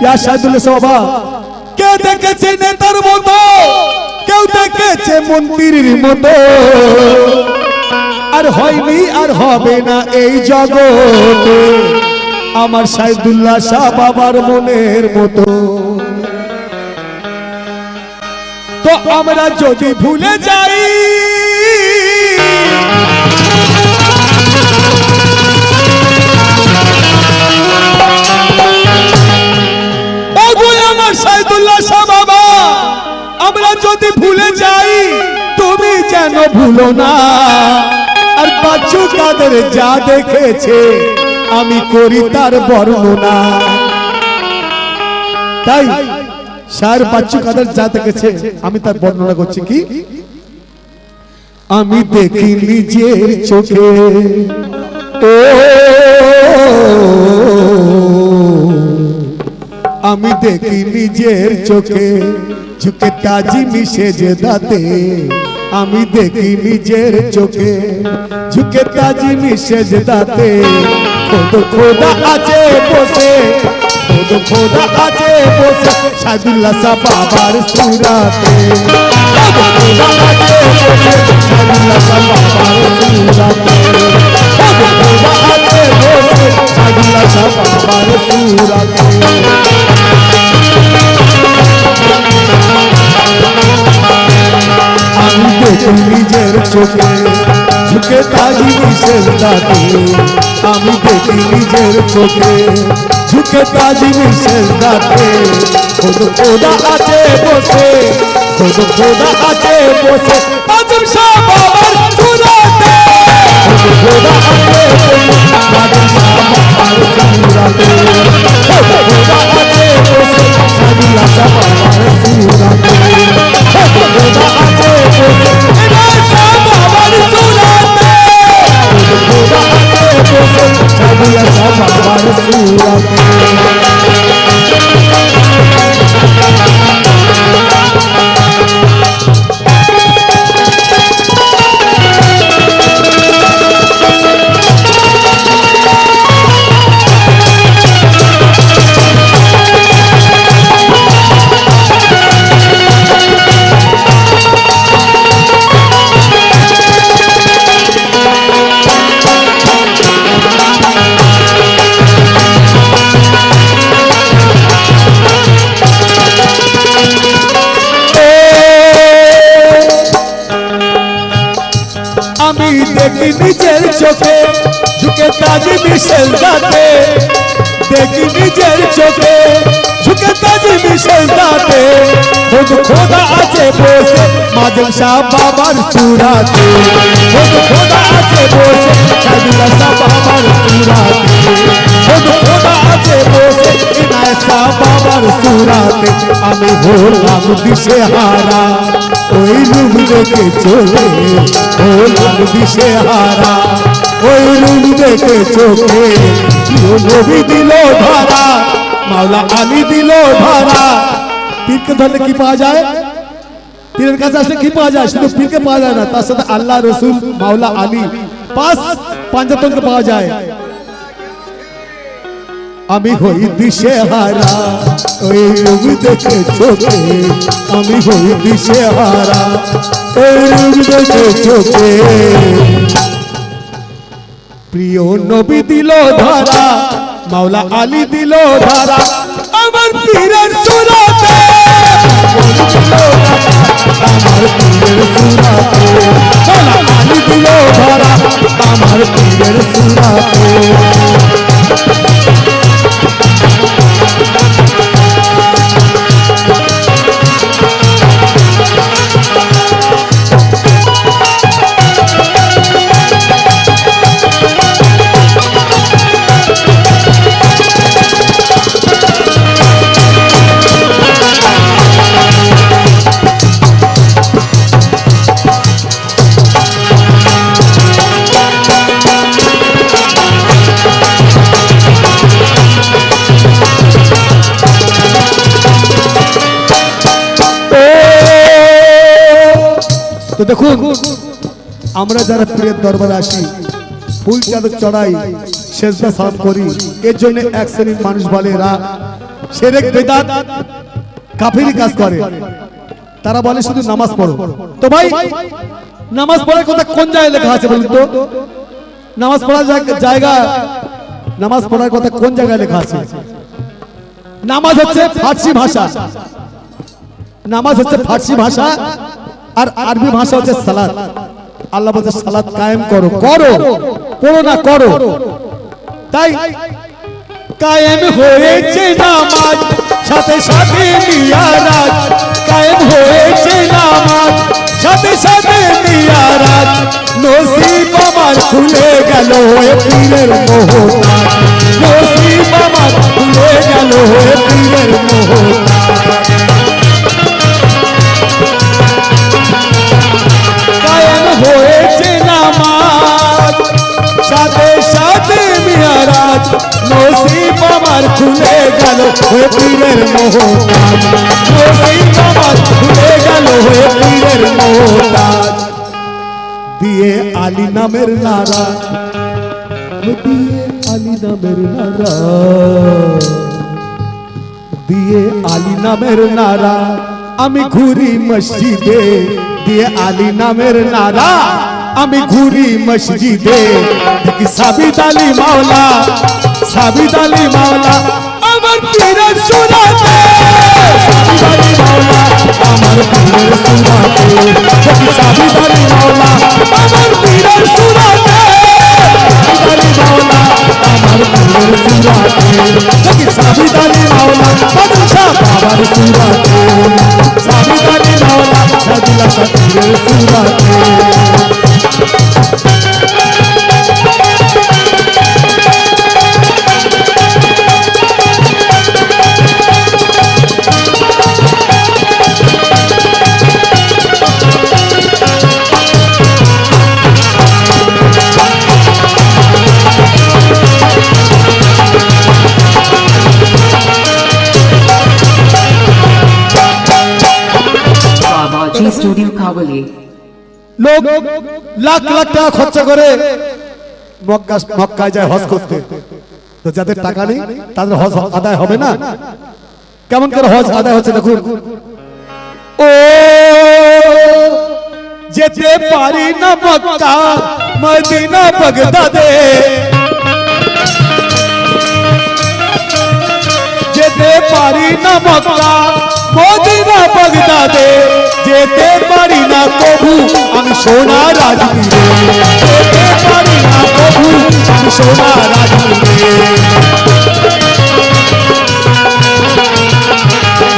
ইয়া শাহিদুল্লাহ বাবা, কে দেখেছে নেতার মতো, কেউ দেখেছে মন্ত্রীর মতো, আর হয়নি আর হবে না এই জগতে আমার শাহিদুল্লাহ শাহ বাবার মনের মতো। তো আমরা যদি ভুলে যাই আমার শাহিদুল্লাহ শাহ বাবা, আমরা যদি ভুলে যাই তুমি যেন ভুলো না। আর বাচ্চু কাদের যা দেখেছে আমি করি তার বর্ণনা। তাই শায়ের বাচ্চু কাদের যা দেখেছে আমি তার বর্ণনা করছি। কি আমি দেখি নিজের চোখে, ও আমি দেখি নিজের চোখে ঝুঁকে তাজি মিশে যে দাঁতে, আমি দেখি নিজের চোখে ঝুঁকে তাজি মিশে যে দাঁতে। খোদ খোদা আছে বসে, খোদ খোদা আছে বসে শাহিদুল্লাহ শাহ বাবার সুরাতে, খোদ খোদা আছে বসে শাহিদুল্লাহ শাহ বাবার সুরাতে, খোদ খোদা আছে বসে শাহিদুল্লাহ শাহ বাবার সুরাতে। আমি দেখি নিজের চোখে ঝুঁকে তাজি মিশের দাঁতে, আমি দেখি নিজের চোখে ঝুঁকে তাজি মিশের দাঁতে। খোদ খোদা আছে বসে, খোদ খোদা আছে বসে আজম শাহ বাবার সুরাতে, খোদ খোদা আছে বসে আজম শাহ বাবার সুরাতে, খোদ খোদা আছে বসে শাহিদুল্লাহ শাহ বাবার সুরাতে, খোদ খোদা আছে বসে শাহ বাবার সুরাতে, খোদ খোদা আছে বসে শাহিদুল্লাহ শাহ বাবার সুরাতে। আমি দেখি নিজের চোখে ঝুঁকে তাজি মিশেল দাঁতে, দেখি নিজের চোখে ঝুঁকে তাজি মিশেল দাঁতে। খোদ খোদা আছে বসে আজম শাহ বাবার সুরাতে, খোদ খোদা আছে বসে শাহিদুল্লাহ শাহ বাবার সুরাতে, খোদ খোদা আছে বসে ইনায়েত শাহ বাবার সুরাতে। আমি হলাম দিশে হারা ওই রূপ দেখে চলে, হলাম দিশে হারা ওই রূপ দেখে চোখে। নবী দিল ধরা, মাওলা আলী দিল ধরা। পীরকে ধরলে কি পাওয়া যায়? পীরের কাছে আসলে কি পাওয়া যায়? শুধু পীরকে পাওয়া যায় না, তার সাথে আল্লাহ রসুল মাওলা আলী পাঁচ পাঞ্জাতনকে পাওয়া যায়। আমি হই দিশে হারা ওই রূপ দেখে চোখে, আমি হই দিশে হারা ওই রূপ দেখে চোখে। প্রিয় নবী দিল ধরা, মাওলা আলী দিল ধরা আমার পীরের সুরাতে, আমার পীরের সুরাতে, মাওলা আলী দিল ধরা আমার পীরের সুরাতে। তো দেখুন আমরা যারা পীরের দরবারে আসি ফুল চাদর চড়াই সেজদা সালাম করি, এর জন্য এক শ্রেণীর মানুষ বলে এরা শিরক বিদআত কাফিরি কাজ করে। তারা বলে শুধু নামাজ পড়ো। তো ভাই নামাজ পড়ার কথা কোন জায়গায় লেখা আছে বলুন তো? নামাজ পড়ার জায়গা, নামাজ পড়ার কথা কোন জায়গায় লেখা আছে? নামাজ হচ্ছে ফার্সি ভাষা, নামাজ হচ্ছে ফার্সি ভাষা, আর আরবি ভাষা হচ্ছে সালাত। আল্লাহ বলছে সালাত কায়েম করো, করো, পড়ো না, করো। তাই কায়েম হয়েছে নামাজ, সাথে সাথে মিয়ারাজ। কায়েম হয়েছে নামাজ, সাথে সাথে মিয়ারাজ। নসিব আমার খুলে গেল এ পীরের মোহতাজ। নসিব আমার খুলে গেল এ পীরের মোহতাজ। কায়েম হয়েছে নামাজ, সাথে সাথে মিয়ারাজ। নসিব আমার খুলে গেল এ পীরের মোহতাজ। নসিব আমার খুলে গেল এ পীরের মোহতাজ। দিয়ে আলী নামের নারা, দিয়ে আলী নামের নারা, দিয়ে আলী নামের নারা। আমি ঘুরি মসজিদে, দিয়ে আলী নামের নারা। আমি ঘুরি মসজিদে, দেখি সাবিত আলী মাওলা, সাবিত আলী মাওলা আমার পীরের সুরাতে। সাবিত আলী মাওলা আমার পীরের সুরাতে, দেখি সাবিত আলী মাওলা আমার পীরের সুরাতে। সাবিত আলী মাওলা আমার পীরের সুরাতে, দেখি সাবিত আলী মাওলা বাদশাহ বাবার সুরাতে। সাবিত আলী মাওলা সাদিলা পীরের সুরাতে। স্টুডিও কাবুলি। লোক লাখ লাখ টাকা খরচা করে মক্কায় যায় হজ করতে। তো যাদের টাকা নেই তাদের হজ আদায় হবে না। কেমন করে হজ আদায় হচ্ছে দেখুন। ও যেতে পারি না মক্কা মদিনা বাগদাদে, যেতে পারি না মক্কা মদিনা বাগদাদে। যেতে পারি না কবু আমি সোনা রাজগীরে, যেতে পারি না কবু আমি সোনা রাজগীরে।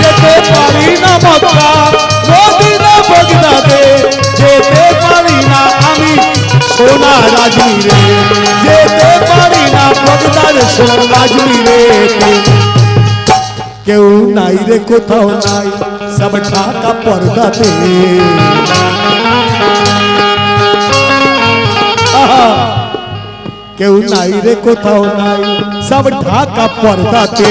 যেতে পারি না মক্কা মদিনা বাগদাদে, যেতে পারি না আমি সোনা রাজগীরে। যেতে পারি না বাগদাদ সোনা রাজগীরে। কেউ নাই রে কোথাও নাই, সব ঢাকা পর্দাতে। কেউ নাই রে কোথাও নাই, সব ঢাকা পর্দাতে।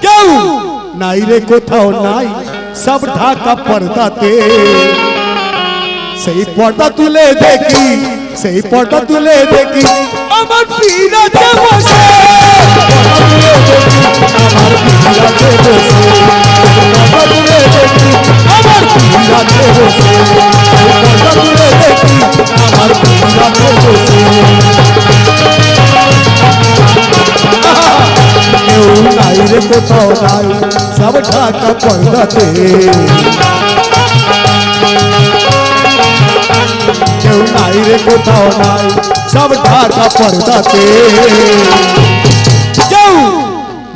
কেউ নাই রে কোথাও নাই, সব ঢাকা পর্দাতে। সেই পর্দা তুলে দেখি, সেই পর্দা তুলে দেখি আমার পীর আছে বসে। আমার পীর আছে বসে, পর্দা তুলে দেখি আমার পীর আছে বসে। পর্দা তুলে দেখি আমার পীর আছে বসে। কেউ নাই রে কোথাও নাই, সব ঢাকা পর্দাতে। কেউ নাই রে কোথাও নাই, সব ঢাকা পর্দাতে। কেউ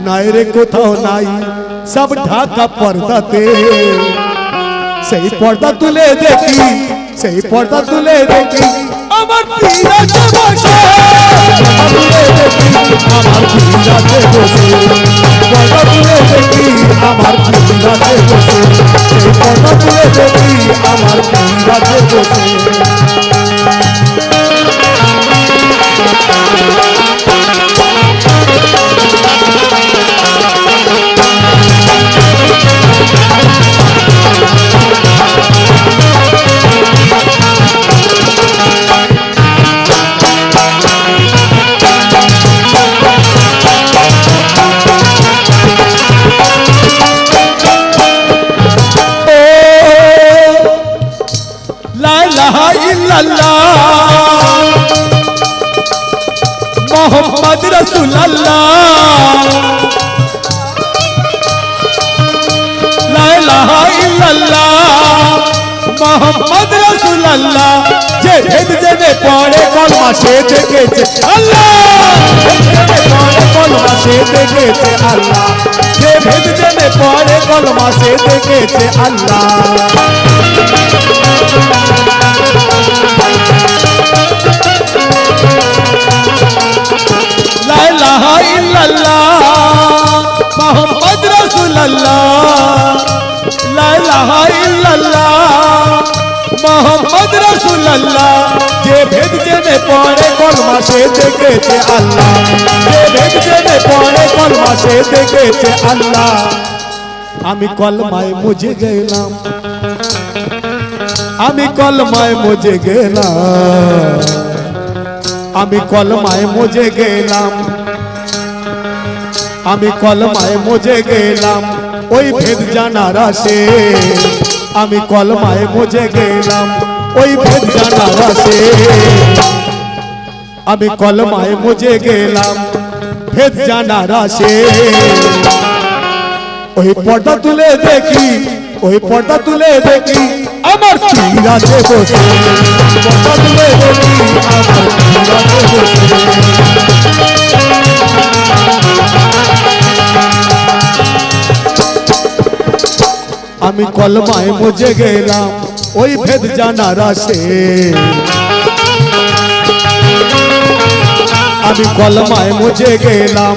নাই রে কোথাও নাই, সব ঢাকা পর্দাতে। সেই পর্দা তুলে দেখি, সেই পর্দা তুলে দেখি আমার পীর আছে বসে। পর্দা তুলে দেখি আমার পীর আছে বসে। পর্দা তুলে দেখি আমার পীর আছে বসে। সেই পর্দা তুলে দেখি আমার পীর আছে বসে। मोहम्मद रसूल अल्लाह ला इलाहा इल्लल्लाह मोहम्मद रसूल अल्लाह जे भेद जने पड़े कलमा से देखेছে আল্লাহ জেনে পড়ে কলমা সে দেখেছে আল্লাহ যে ভেদ জেনে পড়ে কলমা সে দেখেছে আল্লাহ লা ইলাহা ইল্লাল্লাহ মুহাম্মদ রাসূলুল্লাহ লা ইলাহা ইল্লাল্লাহ মুহাম্মদ রাসূলুল্লাহ যে ভেদ জেনে পড়ে কলমা সে দেখেছে আল্লাহ যে ভেদ জেনে পড়ে কলমা সে দেখেছে আল্লাহ আমি কলমায় মুজে গেলাম আমি কলমায় মুজে গেলাম আমি কলমায় মুজে গেলাম আমি কলমায় মুজে গেলাম ওই ভেদ জানার আশে আমি কলমায় মুজে গেলাম ওই ভেদ জানার আশে আমি কলমায় মুজে গেলাম ভেদ জানার আশে ওই পর্দা তুলে দেখি ওই পর্দা তুলে দেখি আমার পীরাতে বসে পর্দা তুলে দেখি আমার পীরাতে বসে আমি কলমায় মুজে গেলাম ওই ভেদ জানার আশে আমি কলমায় মুজে গেলাম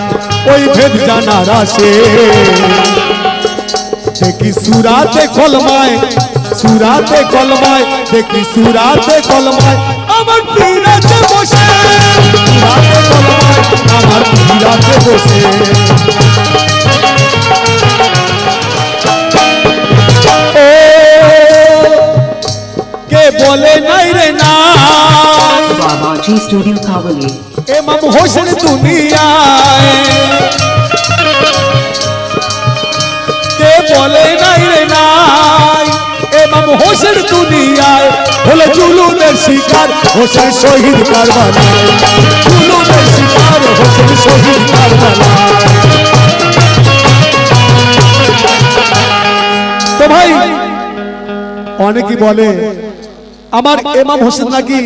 ওই ভেদ জানার আশে দেখি সুরাতে কলমায় দেখি সুরাতে কলমায় আমার পীরাতে বসে সুরাতে কলমায় আমার পীরাতে বসে কে বলে নাই রে না बाबाजी स्टूडियो कावली इमाम हुसैन दुनियाए কে বলে নাই রে নাই ইমাম হোসেন দুনিয়ায় হলো জুলুমের শিকার হোসেন শহীদ কারবালায় জুলুমের শিকার হোসেন শহীদ কারবালায় তো ভাই অনেকে বলে আমার ইমাম হোসেন নাকি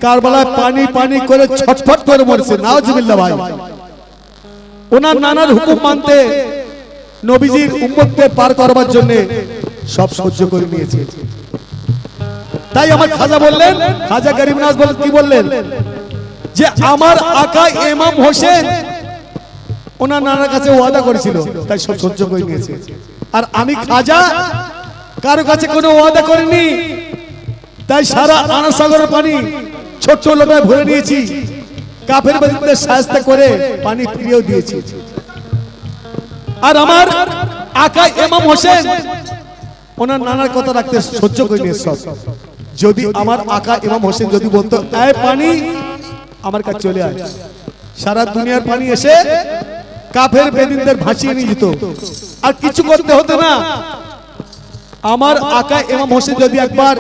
কারবালায় পানি পানি করে ছটফট করে মরছে নাউজুবিল্লাহ ভাই ওনার নানার হুকুম মানতে নবীজির উম্মতকে পার করবার জন্য সব সহ্য করে নিয়েছে তাই আমার খাজা বললেন খাজা গরিব নওয়াজ বলেন কি বললেন যে আমার আকা ইমাম হোসেন ওনার নানার কাছে ওয়াদা করেছিল তাই সব সহ্য করে নিয়েছে আর আমি খাজা কারো কাছে কোনো ওয়াদা করিনি তাই সারা আনার সাগরের পানি ছোট লোটায় ভরে নিয়েছি কাফের বাদীদের সাহায্য করে পানি ফিরিয়েও দিয়েছি আর আমার আকা ইমাম হোসেন ওনার নানার কথা রাখতে সহ্য করে নিয়ে সব যদি আমার আকা ইমাম হোসেন যদি বলতো এই পানি আমার কাছে চলে আয় সারা দুনিয়ার পানি এসে কাফের বেদিনদের ভাসিয়ে নিয়ে যেত আর কিছু করতে হতো না আমার আকা ইমাম হোসেন যদি একবার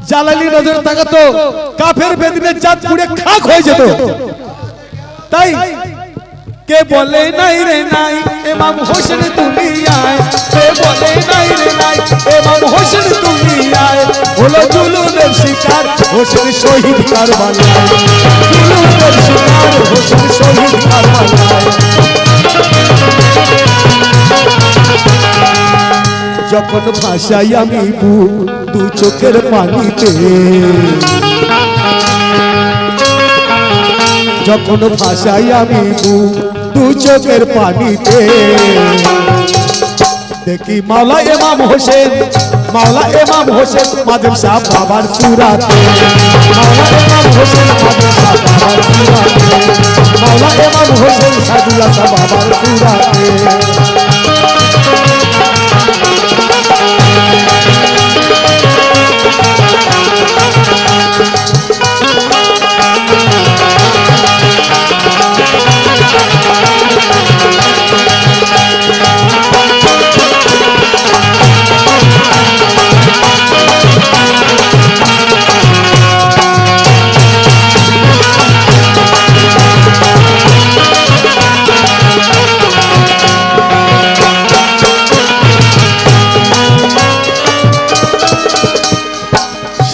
জালালি নজরে তাকাতো কাফের বেদিনের জাত পুড়ে খাক হয়ে যেত তাই কে বলে নাই রে নাই ইমাম হোসেন দুনিয়ায় কে বলে নাই রে নাই ইমাম হোসেন দুনিয়ায় হলো জুলুমের শিকার হোসেন শহীদ কারবালায় জুলুমের শিকার হোসেন শহীদ কারবালায় যখন ভাষাই আমি দু চোখের পানিতে যখন ভাষাই আমি দু চোখের পানিতে দেখি মাওলা ইমাম হোসেন মাদেম শাহ বাবার সুরাতে মাওলা ইমাম হোসেন মাদেম শাহ বাবার সুরাতে মাওলা ইমাম হোসেন সাদুল্লাহ শাহ বাবার সুরাতে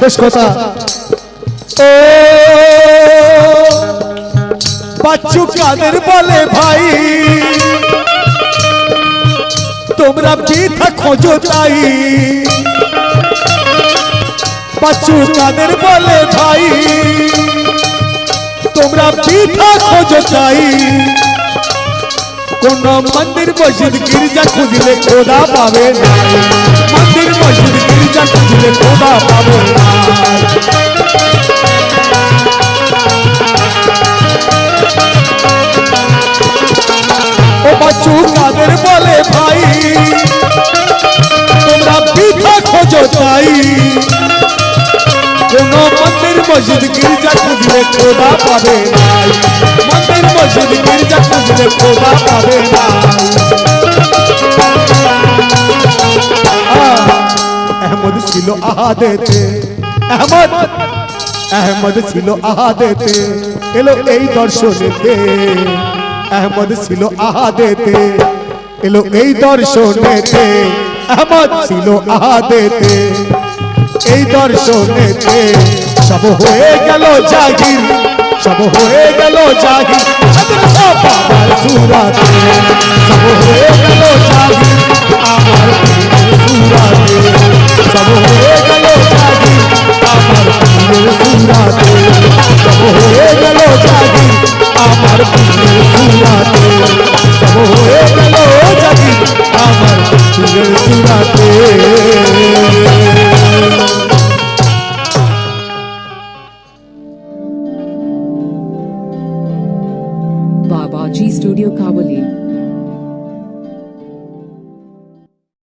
শেষ কথা ও বাচ্চু কাদের বলে ভাই তোমরা বৃথা খোঁজো তাই বাচ্চু কাদের বলে ভাই তোমরা বৃথা খোঁজো তাই কোন মন্দির মসজিদ গির্জা খুঁজলে খোদা পাবে না মন্দির মসজিদ গির্জা খুঁজলে খোদা পাবে না ও বাচ্চু কাদের বলে ভাই তোমরা বৃথা খোঁজো তাই কোন মন্দির মসজিদ গির্জা খুঁজলে খোদা পাবে না মন্দির মসজিদ গির্জা খুঁজলে খোদা পাবে না আহমদ ছিল আহাদেতে আহমদ ছিল আহাদেতে এলো এই দর্শনেতে আহমদ ছিল আহাদেতে এলো এই দর্শনেতে আহমদ ছিল আহাদেতে এই দর্শনেতে সব হয়ে গেল জাহির সব হয়ে গেল জাহির বাবার সুরাতে সব হয়ে গেল জাহির আমার সুরাতে সব হয়ে গেল জাহির আমার সুরাতে সব হয়ে গেল জাহির আমার সুরাতে সব হয়ে গেল জাহির আমার সুরাতে Babaji Studio Kavali.